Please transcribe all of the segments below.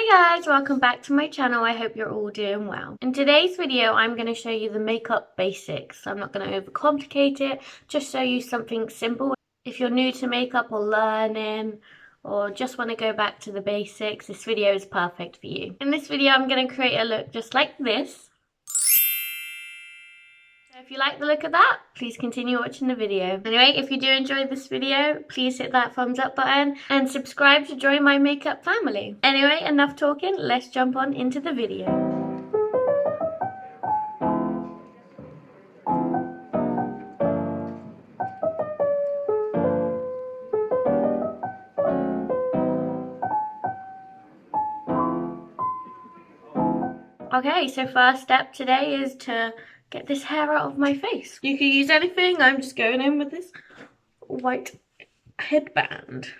Hi guys, welcome back to my channel. I hope you're all doing well. In today's video, I'm going to show you the makeup basics. I'm not going to overcomplicate it, just show you something simple. If you're new to makeup or learning, or just want to go back to the basics, this video is perfect for you. In this video, I'm going to create a look just like this. So if you like the look of that, please continue watching the video. Anyway, if you do enjoy this video, please hit that thumbs up button and subscribe to join my makeup family. Anyway, enough talking, let's jump on into the video. Okay, so first step today is to get this hair out of my face. You can use anything, I'm just going in with this white headband.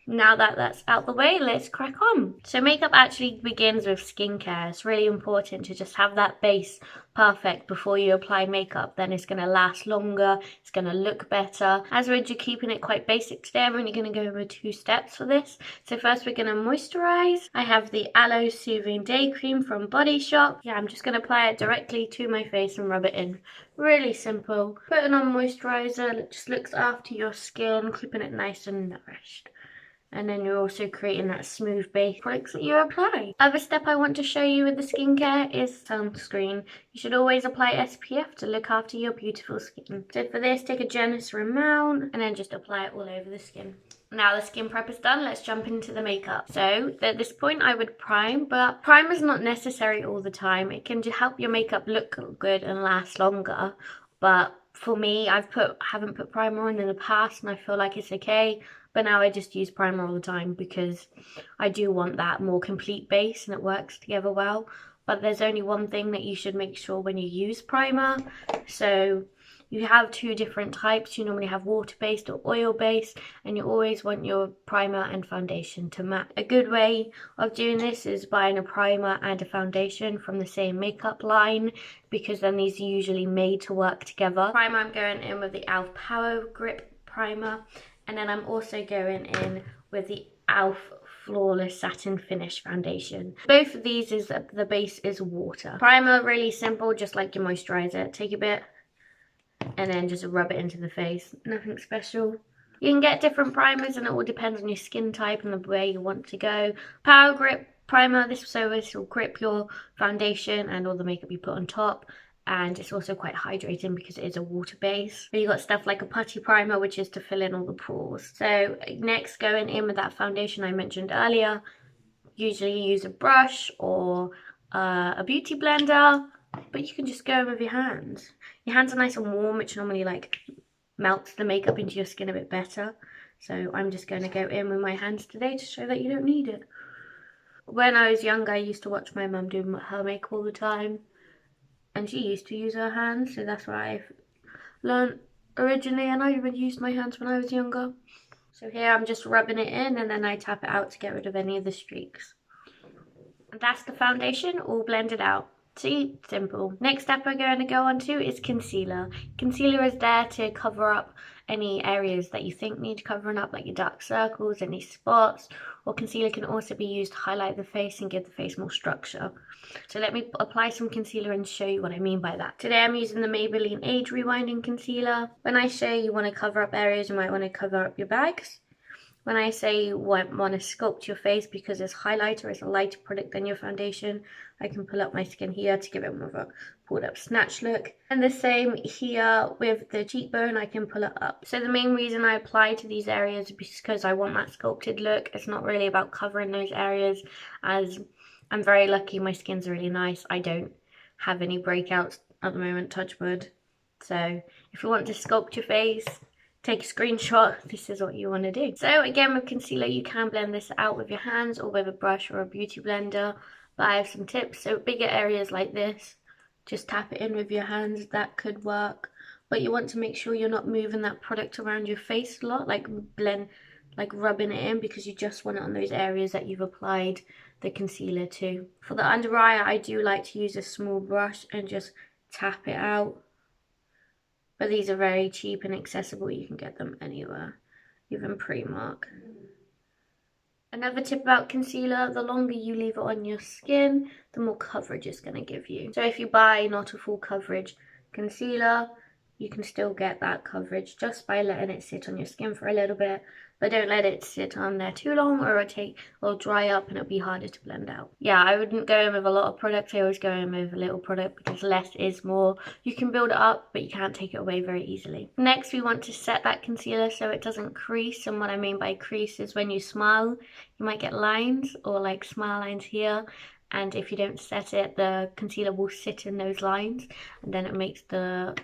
Now that that's out the way, let's crack on. So makeup actually begins with skincare. It's really important to just have that base perfect before you apply makeup. Then it's going to last longer, it's going to look better. As we're just keeping it quite basic today, I'm only going to go over 2 steps for this. So first we're going to moisturize. I have the Aloe Soothing Day Cream from Body Shop. Yeah, I'm just going to apply it directly to my face and rub it in. Really simple. Putting on moisturizer, it just looks after your skin, keeping it nice and nourished. And then you're also creating that smooth base products that you apply. Other step I want to show you with the skincare is sunscreen. You should always apply SPF to look after your beautiful skin. So for this, take a generous amount and then just apply it all over the skin. Now the skin prep is done, let's jump into the makeup. So at this point I would prime, but prime is not necessary all the time. It can just help your makeup look good and last longer. But for me, haven't put primer on in the past and I feel like it's okay. But now I just use primer all the time because I do want that more complete base and it works together well. But there's only one thing that you should make sure when you use primer. So you have 2 different types. You normally have water-based or oil-based, and you always want your primer and foundation to match. A good way of doing this is buying a primer and a foundation from the same makeup line, because then these are usually made to work together. Primer, I'm going in with the e.l.f. Power Grip Primer. And then I'm also going in with the e.l.f. Flawless Satin Finish Foundation. Both of these is the base is water. Primer, really simple, just like your moisturizer. Take a bit and then just rub it into the face. Nothing special. You can get different primers and it all depends on your skin type and the way you want to go. Power Grip Primer, this will grip your foundation and all the makeup you put on top. And it's also quite hydrating because it is a water base. But you got stuff like a putty primer, which is to fill in all the pores. So next, going in with that foundation I mentioned earlier, usually use a brush or a beauty blender, but you can just go in with your hands. Your hands are nice and warm, which normally like melts the makeup into your skin a bit better. So I'm just going to go in with my hands today to show that you don't need it. When I was younger, I used to watch my mum do her makeup all the time. And she used to use her hands, so that's where I've learned originally, and I even used my hands when I was younger. So here I'm just rubbing it in and then I tap it out to get rid of any of the streaks. And that's the foundation all blended out. See, simple. Next step we're going to go on to is concealer. Concealer is there to cover up any areas that you think need covering up, like your dark circles, any spots, or concealer can also be used to highlight the face and give the face more structure. So let me apply some concealer and show you what I mean by that. Today I'm using the Maybelline Age Rewinding Concealer. When I say you want to cover up areas, you might want to cover up your bags. When I say you want to sculpt your face because this highlighter is a lighter product than your foundation, I can pull up my skin here to give it more of a pulled up snatch look. And the same here with the cheekbone, I can pull it up. So the main reason I apply to these areas is because I want that sculpted look. It's not really about covering those areas, as I'm very lucky, my skin's really nice. I don't have any breakouts at the moment, touch wood. So if you want to sculpt your face, take a screenshot, this is what you want to do. So again, with concealer, you can blend this out with your hands or with a brush or a beauty blender. But I have some tips. So bigger areas like this, just tap it in with your hands, that could work. But you want to make sure you're not moving that product around your face a lot, like rubbing it in, because you just want it on those areas that you've applied the concealer to. For the under eye, I do like to use a small brush and just tap it out. But these are very cheap and accessible. You can get them anywhere, even Primark. Another tip about concealer, the longer you leave it on your skin, the more coverage it's going to give you. So if you buy not a full coverage concealer, you can still get that coverage just by letting it sit on your skin for a little bit. But don't let it sit on there too long, or it'll dry up and it'll be harder to blend out. Yeah, I wouldn't go in with a lot of product. I always go in with a little product because less is more. You can build it up, but you can't take it away very easily. Next, we want to set that concealer so it doesn't crease. And what I mean by crease is when you smile, you might get lines or like smile lines here. And if you don't set it, the concealer will sit in those lines, and then it makes the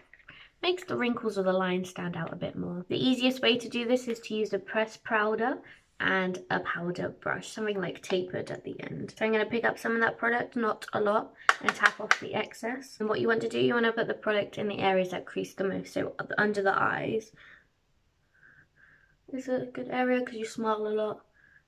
wrinkles or the lines stand out a bit more. The easiest way to do this is to use a pressed powder and a powder brush, something like tapered at the end. So I'm going to pick up some of that product, not a lot, and tap off the excess. And what you want to do, you want to put the product in the areas that crease the most. So under the eyes is a good area because you smile a lot,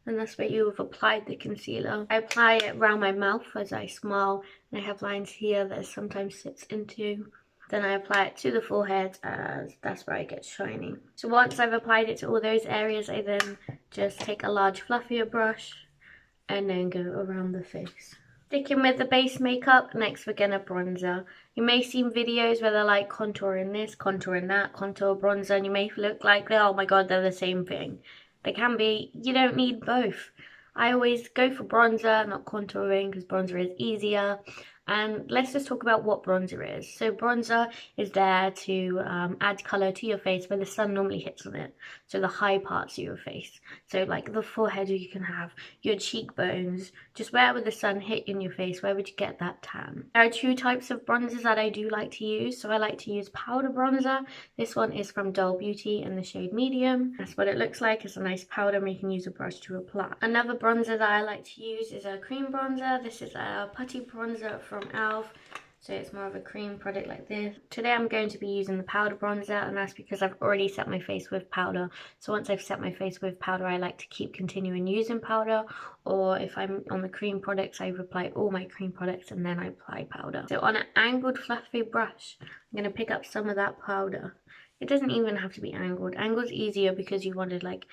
and that's where you have applied the concealer. I apply it around my mouth as I smile, and I have lines here that it sometimes sits into. Then I apply it to the forehead as that's where it gets shiny. So once I've applied it to all those areas, I then just take a large fluffier brush and then go around the face. Sticking with the base makeup, next we're gonna bronzer. You may see videos where they're like contouring this, contouring that, contour, bronzer, and you may look like, oh my god, they're the same thing. They can be. You don't need both. I always go for bronzer, not contouring, because bronzer is easier. And let's just talk about what bronzer is. So bronzer is there to add colour to your face where the sun normally hits on it. So the high parts of your face. So like the forehead, you can have your cheekbones. Just where would the sun hit in your face? Where would you get that tan? There are two types of bronzers that I do like to use. So I like to use powder bronzer. This one is from Doll Beauty in the shade medium. That's what it looks like. It's a nice powder and you can use a brush to apply. Another bronzer that I like to use is a cream bronzer. This is a putty bronzer from e.l.f. So it's more of a cream product like this. Today I'm going to be using the powder bronzer, and that's because I've already set my face with powder. So once I've set my face with powder, I like to keep continuing using powder, or if I'm on the cream products, I apply all my cream products and then I apply powder. So on an angled fluffy brush, I'm going to pick up some of that powder. It doesn't even have to be angled. Angled's easier because you want to like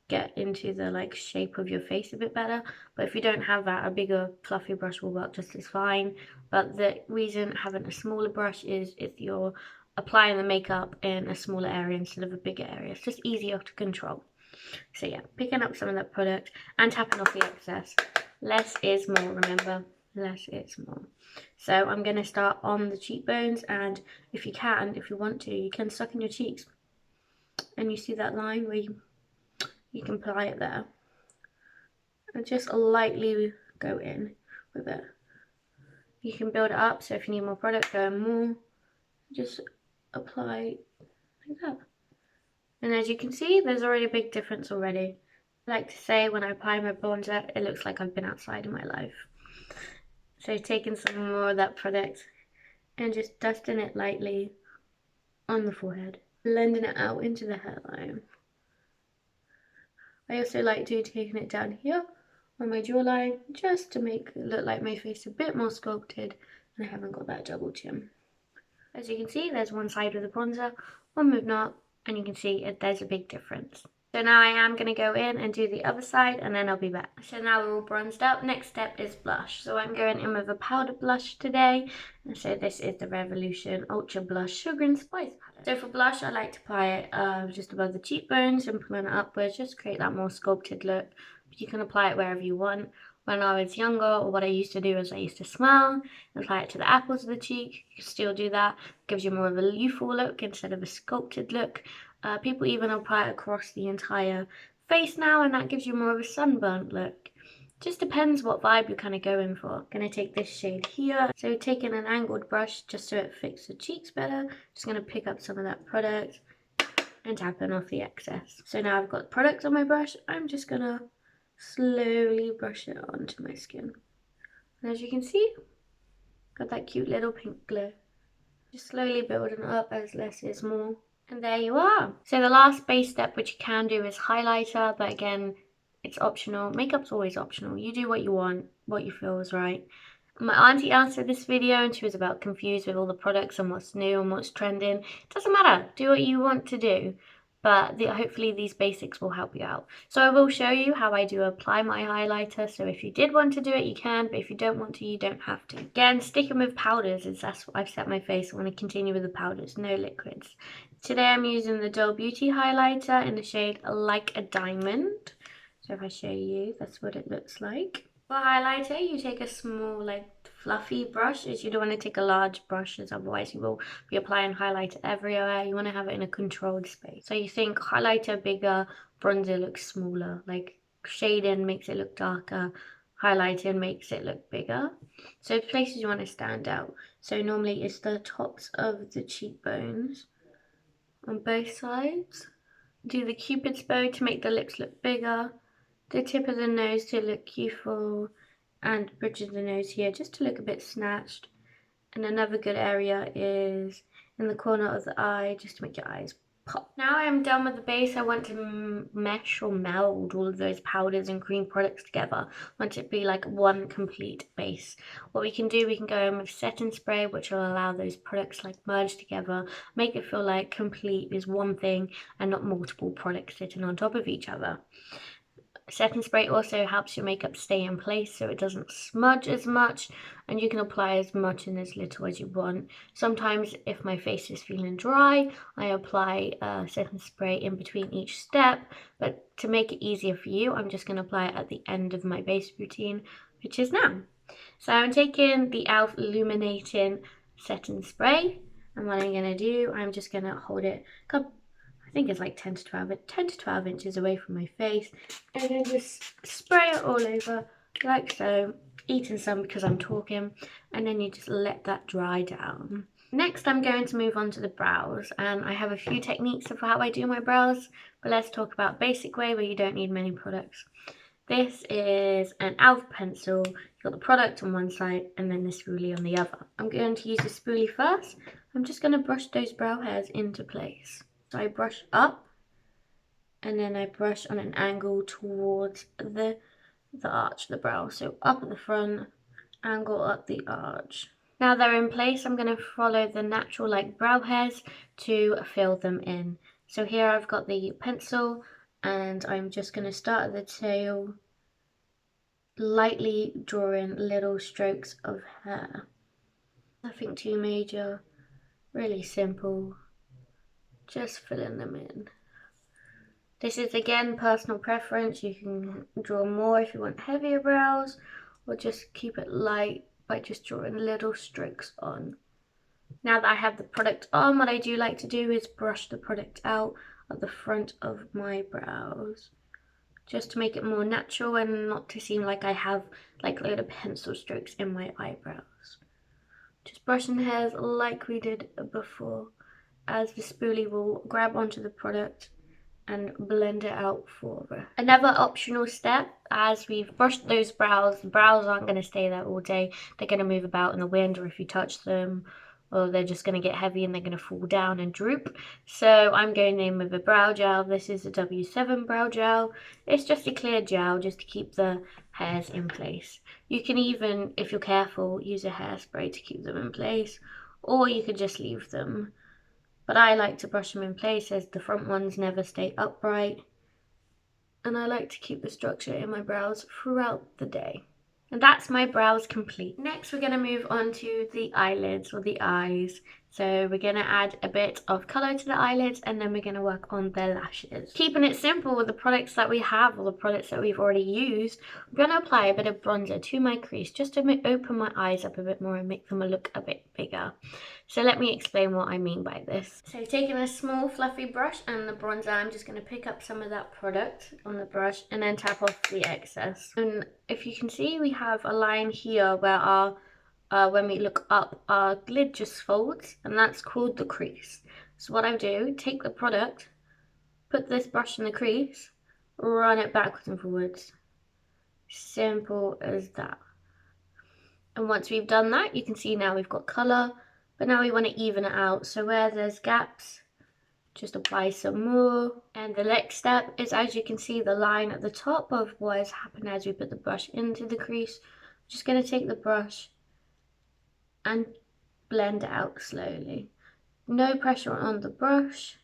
get into the like shape of your face a bit better, but if you don't have that, a bigger fluffy brush will work just as fine. But the reason having a smaller brush is if you're applying the makeup in a smaller area instead of a bigger area, it's just easier to control. So yeah, picking up some of that product and tapping off the excess. Less is more, remember, less is more. So I'm going to start on the cheekbones, and if you want to, you can suck in your cheeks, and you see that line where you can apply it there, and just lightly go in with it. You can build it up, so if you need more product, go in more. Just apply like that. And as you can see, there's already a big difference already. I like to say when I apply my bronzer, it looks like I've been outside in my life. So taking some more of that product and just dusting it lightly on the forehead, blending it out into the hairline. I also like taking it down here on my jawline, just to make it look like my face a bit more sculpted and I haven't got that double chin. As you can see, there's one side with the bronzer, one with not, and you can see there's a big difference. So now I am going to go in and do the other side, and then I'll be back. So now we're all bronzed up. Next step is blush. So I'm going in with a powder blush today. And so this is the Revolution Ultra Blush Sugar and Spice palette. So for blush, I like to apply it just above the cheekbones and pulling it upwards, just to create that more sculpted look. But you can apply it wherever you want. When I was younger, or what I used to do is I used to smile and apply it to the apples of the cheek. You can still do that. It gives you more of a youthful look instead of a sculpted look. People even apply it across the entire face now, and that gives you more of a sunburnt look. Just depends what vibe you're kind of going for. I'm going to take this shade here. So taking an angled brush just so it fits the cheeks better. Just going to pick up some of that product and tapping off the excess. So now I've got product on my brush. I'm just going to slowly brush it onto my skin. And as you can see, got that cute little pink glow. Just slowly building up as less is more. And there you are. So the last base step which you can do is highlighter, but again, it's optional. Makeup's always optional. You do what you want, what you feel is right. My auntie answered this video and she was about confused with all the products and what's new and what's trending. It doesn't matter. Do what you want to do. but hopefully these basics will help you out. So I will show you how I do apply my highlighter. So if you did want to do it, you can, but if you don't want to, you don't have to. Again, sticking with powders, is that's what I've set my face. I want to continue with the powders, no liquids. Today I'm using the Dull Beauty highlighter in the shade Like a Diamond. So if I show you, that's what it looks like. For highlighter, you take a small, like, fluffy brush, as you don't want to take a large brush, as otherwise you will be applying highlighter everywhere. You want to have it in a controlled space. So you think highlighter bigger, bronzer looks smaller, like shading makes it look darker, highlighting makes it look bigger. So places you want to stand out. So normally it's the tops of the cheekbones on both sides. Do the Cupid's bow to make the lips look bigger. The tip of the nose to look youthful, and bridge of the nose here just to look a bit snatched. And another good area is in the corner of the eye, just to make your eyes pop. Now I'm done with the base. I want to mesh or meld all of those powders and cream products together. I want it to be like one complete base. What we can do, we can go in with setting spray, which will allow those products like merge together, make it feel like complete is one thing and not multiple products sitting on top of each other. Setting spray also helps your makeup stay in place so it doesn't smudge as much, and you can apply as much and as little as you want. Sometimes if my face is feeling dry, I apply setting spray in between each step, but to make it easier for you, I'm just going to apply it at the end of my base routine, which is now. So I'm taking the e.l.f. Illuminating Setting Spray, and what I'm going to do, I'm just going to hold it I think it's like 10 to 12 inches away from my face, and then just spray it all over like so, eating some because I'm talking, and then you just let that dry down. Next I'm going to move on to the brows, and I have a few techniques of how I do my brows, but let's talk about basic way where you don't need many products. This is an e.l.f. pencil. You've got the product on one side and then the spoolie on the other. I'm going to use the spoolie first. I'm just going to brush those brow hairs into place. So I brush up, and then I brush on an angle towards the arch of the brow. So up at the front, angle up the arch. Now they're in place, I'm going to follow the natural like brow hairs to fill them in. So here I've got the pencil, and I'm just going to start at the tail, lightly drawing little strokes of hair. Nothing too major, really simple. Just filling them in. This is again personal preference. You can draw more if you want heavier brows, or just keep it light by just drawing little strokes on. Now that I have the product on, what I do like to do is brush the product out at the front of my brows, just to make it more natural and not to seem like I have like little pencil strokes in my eyebrows. Just brushing the hairs like we did before, as the spoolie will grab onto the product and blend it out for her. Another optional step, as we've brushed those brows, the brows aren't going to stay there all day. They're going to move about in the wind, or if you touch them, or they're just going to get heavy and they're going to fall down and droop. So I'm going in with a brow gel. This is a W7 brow gel. It's just a clear gel just to keep the hairs in place. You can even, if you're careful, use a hairspray to keep them in place, or you could just leave them. But I like to brush them in place as the front ones never stay upright, and I like to keep the structure in my brows throughout the day. And that's my brows complete. Next we're going to move on to the eyelids, or the eyes. So we're going to add a bit of colour to the eyelids, and then we're going to work on their lashes. Keeping it simple with the products that we have, or the products that we've already used, I'm going to apply a bit of bronzer to my crease just to open my eyes up a bit more and make them look a bit bigger. So let me explain what I mean by this. So taking a small fluffy brush and the bronzer, I'm just going to pick up some of that product on the brush and then tap off the excess. And if you can see, we have a line here where our when we look up, our lid just folds, and that's called the crease. So what I do, take the product, put this brush in the crease, run it backwards and forwards. Simple as that. And once we've done that, you can see now we've got colour, but now we want to even it out. So where there's gaps, just apply some more. And the next step is, as you can see, the line at the top of what has happened as we put the brush into the crease. I'm just going to take the brush and blend it out slowly. No pressure on the brush.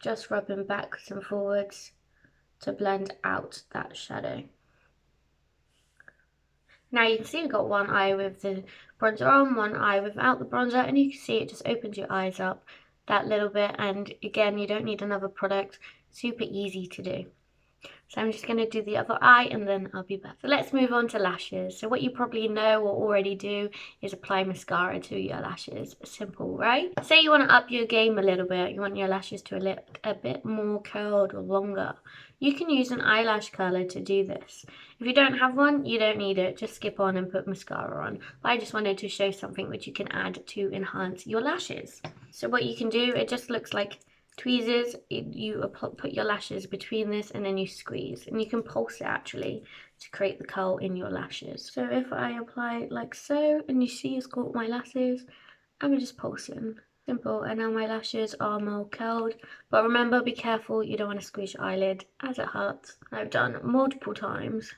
just rubbing backwards and forwards to blend out that shadow. Now you can see we've got one eye with the bronzer on, one eye without the bronzer, and you can see it just opens your eyes up that little bit, and again, you don't need another product, super easy to do. So I'm just going to do the other eye and then I'll be back. So let's move on to lashes. So what you probably know or already do is apply mascara to your lashes. Simple, right? Say you want to up your game a little bit. You want your lashes to look a bit more curled or longer. You can use an eyelash curler to do this. If you don't have one, you don't need it. Just skip on and put mascara on. But I just wanted to show something which you can add to enhance your lashes. So what you can do, it just looks like tweezers. You put your lashes between this and then you squeeze, and you can pulse it actually to create the curl in your lashes. So if I apply it like so, and you see it's got my lashes, I'm just pulsing. Simple. And now my lashes are more curled, but remember, be careful, you don't want to squeeze your eyelid as it hurts. I've done multiple times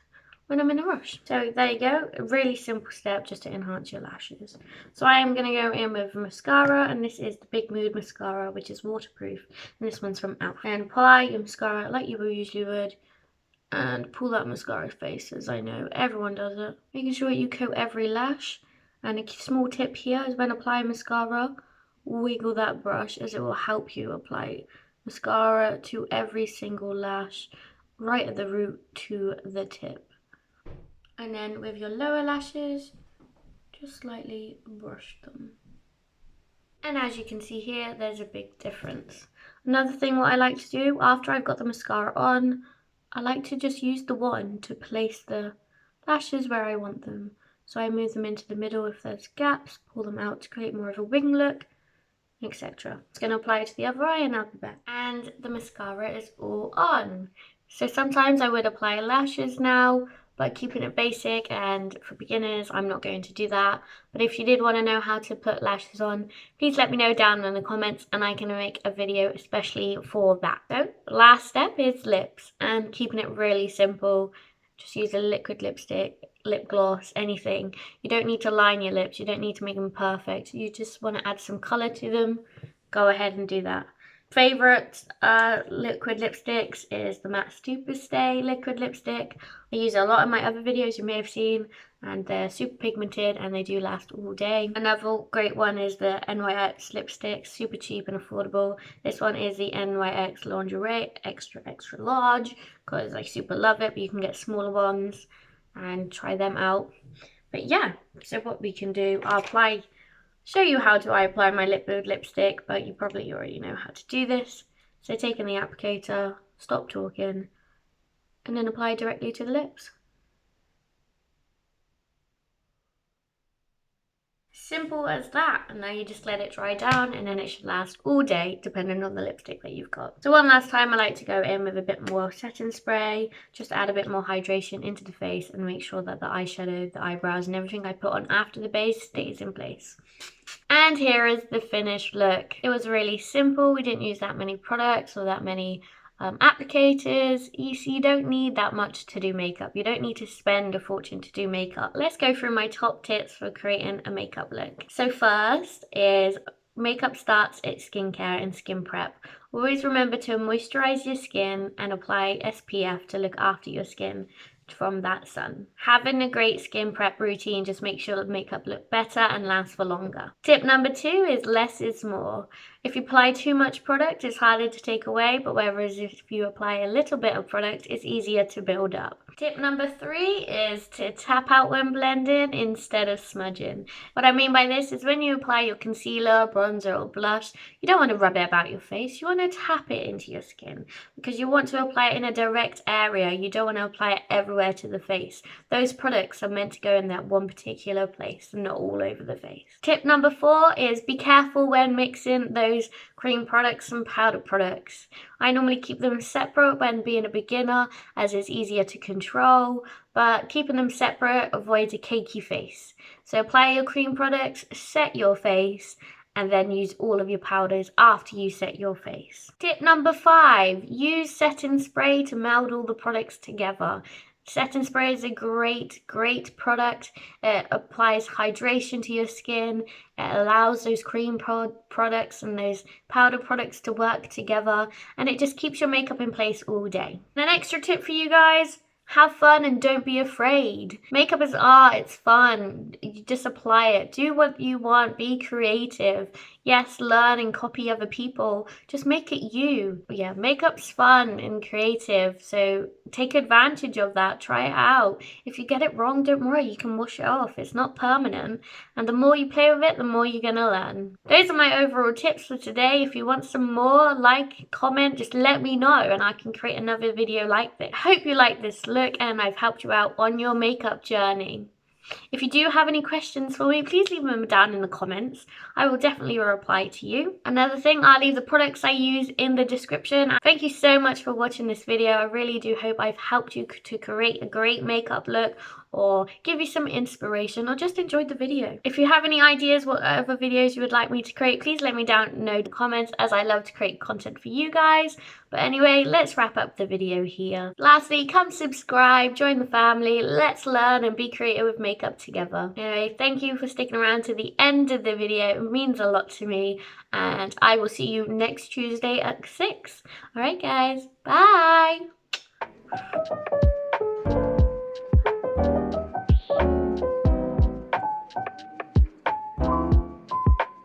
when I'm in a rush. So there you go, a really simple step just to enhance your lashes. So I am going to go in with mascara, and this is the Big Mood mascara, which is waterproof, and this one's from e.l.f. And apply your mascara like you usually would, and pull that mascara face, as I know everyone does it. Making sure you coat every lash, and a small tip here is when applying mascara, wiggle that brush, as it will help you apply mascara to every single lash, right at the root to the tip. And then with your lower lashes, just slightly brush them. And as you can see here, there's a big difference. Another thing what I like to do after I've got the mascara on, I like to just use the wand to place the lashes where I want them. So I move them into the middle if there's gaps, pull them out to create more of a wing look, etc. It's going to apply it to the other eye and I'll be back. And the mascara is all on. So sometimes I would apply lashes now, but keeping it basic, and for beginners I'm not going to do that. But if you did want to know how to put lashes on, please let me know down in the comments and I can make a video especially for that. So last step is lips, and keeping it really simple. Just use a liquid lipstick, lip gloss, anything. You don't need to line your lips, you don't need to make them perfect. You just want to add some colour to them, go ahead and do that. Favourite liquid lipsticks is the MAC Superstay liquid lipstick. I use it a lot in my other videos you may have seen, and they're super pigmented and they do last all day. Another great one is the NYX lipstick, super cheap and affordable. This one is the NYX Lingerie extra large, because I super love it, but you can get smaller ones and try them out. But yeah, so what we can do, I'll show you how I apply my lip build lipstick, but you probably already know how to do this. So taking the applicator, stop talking, and then apply directly to the lips. Simple as that. And now you just let it dry down, and then it should last all day depending on the lipstick that you've got. So one last time, I like to go in with a bit more setting spray, just add a bit more hydration into the face and make sure that the eyeshadow, the eyebrows and everything I put on after the base stays in place. And here is the finished look. It was really simple. We didn't use that many products or that many applicators. You don't need that much to do makeup. You don't need to spend a fortune to do makeup. Let's go through my top tips for creating a makeup look. So first is makeup starts at skincare and skin prep. Always remember to moisturize your skin and apply SPF to look after your skin from that sun. Having a great skin prep routine just makes your makeup look better and last for longer. Tip number 2 is less is more. If you apply too much product, it's harder to take away, but whereas if you apply a little bit of product, it's easier to build up. Tip number 3 is to tap out when blending instead of smudging. What I mean by this is when you apply your concealer, bronzer or blush, you don't want to rub it about your face, you want to tap it into your skin because you want to apply it in a direct area. You don't want to apply it everywhere to the face. Those products are meant to go in that one particular place, not all over the face. Tip number 4 is be careful when mixing those cream products and powder products. I normally keep them separate when being a beginner, as it's easier to control, but keeping them separate avoids a cakey face. So apply your cream products, set your face, and then use all of your powders after you set your face. Tip number 5, use setting spray to meld all the products together. Setting spray is a great product. It applies hydration to your skin. It allows those cream products and those powder products to work together, and it just keeps your makeup in place all day. And an extra tip for you guys: have fun and don't be afraid. Makeup is art, it's fun. You just apply it. Do what you want, be creative. Yes, learn and copy other people. Just make it you. Yeah, makeup's fun and creative, so take advantage of that. Try it out. If you get it wrong, don't worry, you can wash it off. It's not permanent. And the more you play with it, the more you're gonna learn. Those are my overall tips for today. If you want some more, like, comment, just let me know and I can create another video like this. I hope you like this look and I've helped you out on your makeup journey. If you do have any questions for me, please leave them down in the comments. I will definitely reply to you. Another thing, I'll leave the products I use in the description. Thank you so much for watching this video. I really do hope I've helped you to create a great makeup look, or give you some inspiration, or just enjoyed the video. If you have any ideas what other videos you would like me to create, please let me know in the comments, as I love to create content for you guys. But anyway, let's wrap up the video here. Lastly, come subscribe, join the family, let's learn and be creative with makeup together. Anyway, thank you for sticking around to the end of the video. It means a lot to me, and I will see you next Tuesday at 6. Alright guys, bye!